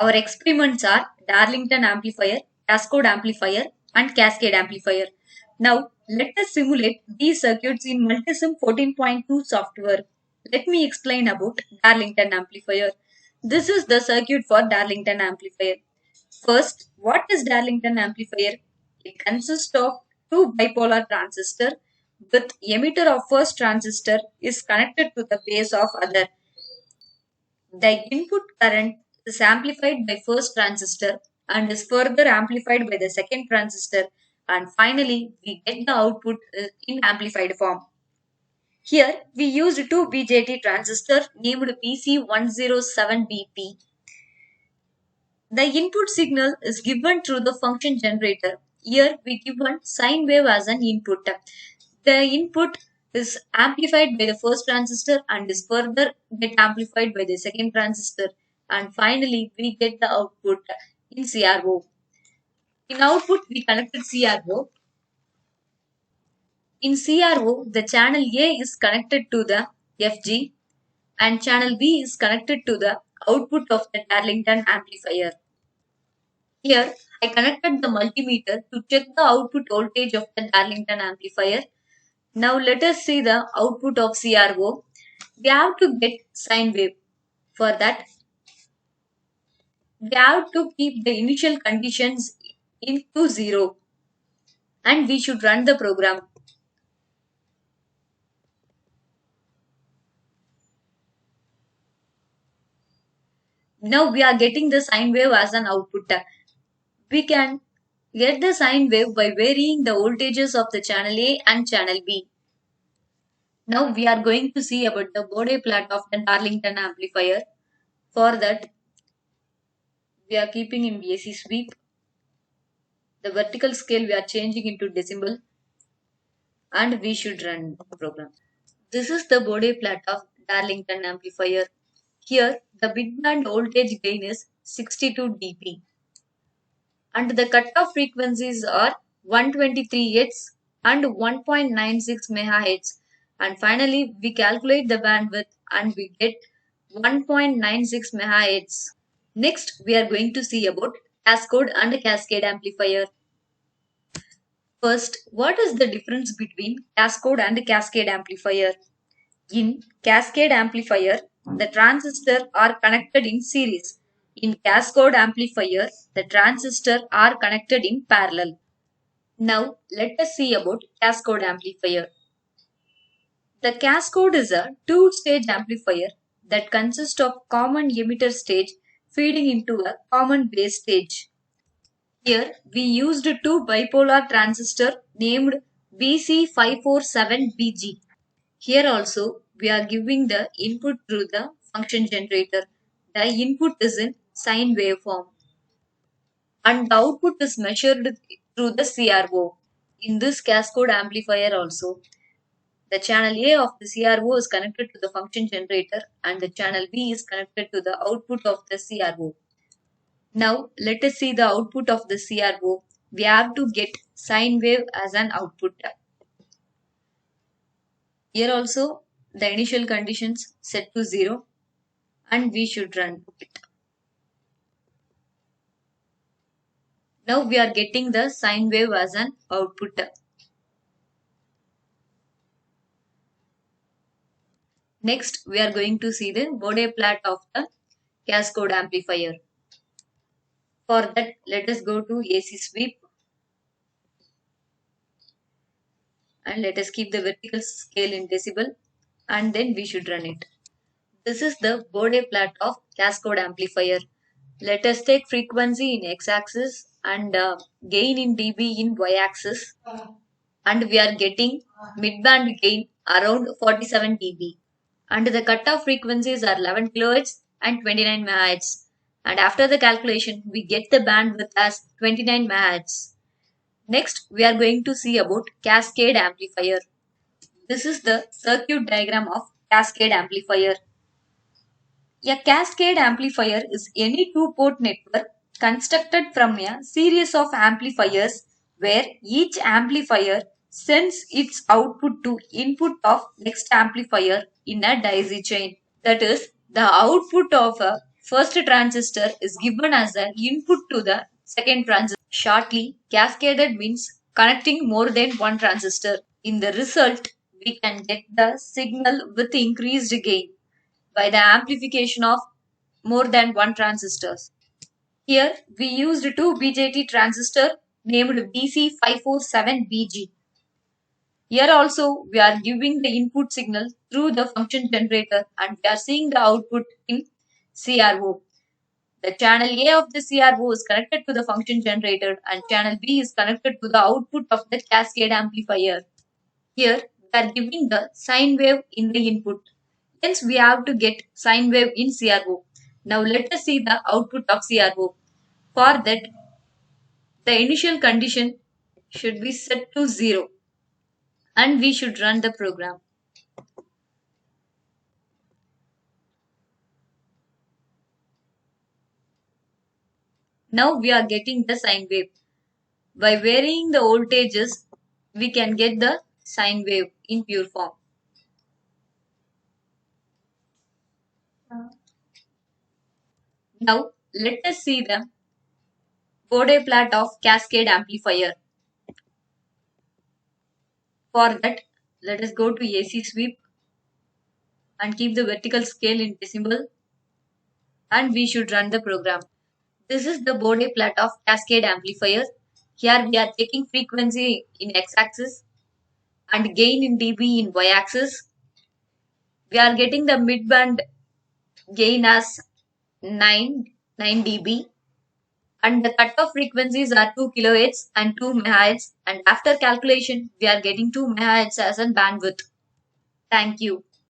Our experiments are Darlington amplifier, Cascode amplifier, and Cascade amplifier. Now, let us simulate these circuits in Multisim 14.2 software. Let me explain about Darlington amplifier. This is the circuit for Darlington amplifier. First, what is Darlington amplifier? It consists of two bipolar transistor with emitter of first transistor is connected to the base of other. The input current is amplified by first transistor and is further amplified by the second transistor, and finally we get the output in amplified form. Here we used two BJT transistor named PC107BP. The input signal is given through the function generator. Here we given sine wave as an input. The input is amplified by the first transistor and is further get amplified by the second transistor, and finally we get the output in CRO. In output we connected CRO. In CRO the channel A is connected to the FG and channel B is connected to the output of the Darlington amplifier. Here, I connected the multimeter to check the output voltage of the Darlington amplifier. Now let us see the output of CRO. We have to get sine wave. For that, we have to keep the initial conditions into 0 and we should run the program. Now we are getting the sine wave as an output. We can get the sine wave by varying the voltages of the channel A and channel B. Now we are going to see about the Bode plot of the Darlington amplifier. For that, we are keeping in AC sweep. The vertical scale we are changing into decimal and we should run the program. This is the Bode plot of Darlington amplifier. Here the midband voltage gain is 62 dB and the cutoff frequencies are 123 Hz and 1.96 MHz, and finally we calculate the bandwidth and we get 1.96 MHz. Next we are going to see about cascode and cascade amplifier. First, what is the difference between cascode and cascade amplifier? In cascade amplifier, the transistors are connected in series. In cascode amplifier, the transistors are connected in parallel. Now, let us see about cascode amplifier. The cascode is a two-stage amplifier that consists of common emitter stage feeding into a common base stage. Here, we used two bipolar transistors named BC547BG. Here also, we are giving the input through the function generator. The input is in sine waveform and the output is measured through the CRO. In this cascode amplifier also, the channel A of the CRO is connected to the function generator and the channel B is connected to the output of the CRO. Now let us see the output of the CRO. We have to get sine wave as an output. Here also the initial conditions set to 0 and we should run it. Now we are getting the sine wave as an output. Next we are going to see the Bode plot of the cascode amplifier. For that, let us go to AC sweep and let us keep the vertical scale in decibel and then we should run it. This is the Bode plot of cascode amplifier. Let us take frequency in x-axis and gain in dB in y-axis, and we are getting midband gain around 47 dB and the cutoff frequencies are 11 kHz and 29 MHz. And after the calculation, we get the bandwidth as 29 MHz. Next, we are going to see about cascade amplifier. This is the circuit diagram of cascade amplifier. A cascade amplifier is any two-port network constructed from a series of amplifiers where each amplifier sends its output to input of next amplifier in a daisy chain. That is, the output of a First transistor is given as the input to the second transistor. Shortly, cascaded means connecting more than one transistor. In the result, we can get the signal with increased gain by the amplification of more than one transistors. Here, we used two BJT transistor named BC547BG. Here also, we are giving the input signal through the function generator and we are seeing the output in CRO. The channel A of the CRO is connected to the function generator and channel B is connected to the output of the cascade amplifier. Here, we are giving the sine wave in the input. Hence, we have to get sine wave in CRO. Now, let us see the output of CRO. For that, the initial condition should be set to 0 and we should run the program. Now we are getting the sine wave. By varying the voltages, we can get the sine wave in pure form. Now let us see the Bode plot of cascade amplifier. For that, let us go to AC sweep and keep the vertical scale in decimal and we should run the program. This is the Bode plot of cascade amplifier. Here we are taking frequency in x-axis and gain in dB in y-axis. We are getting the midband gain as 9 dB and the cutoff frequencies are 2 kHz and 2 MHz and after calculation we are getting 2 MHz as a bandwidth. Thank you.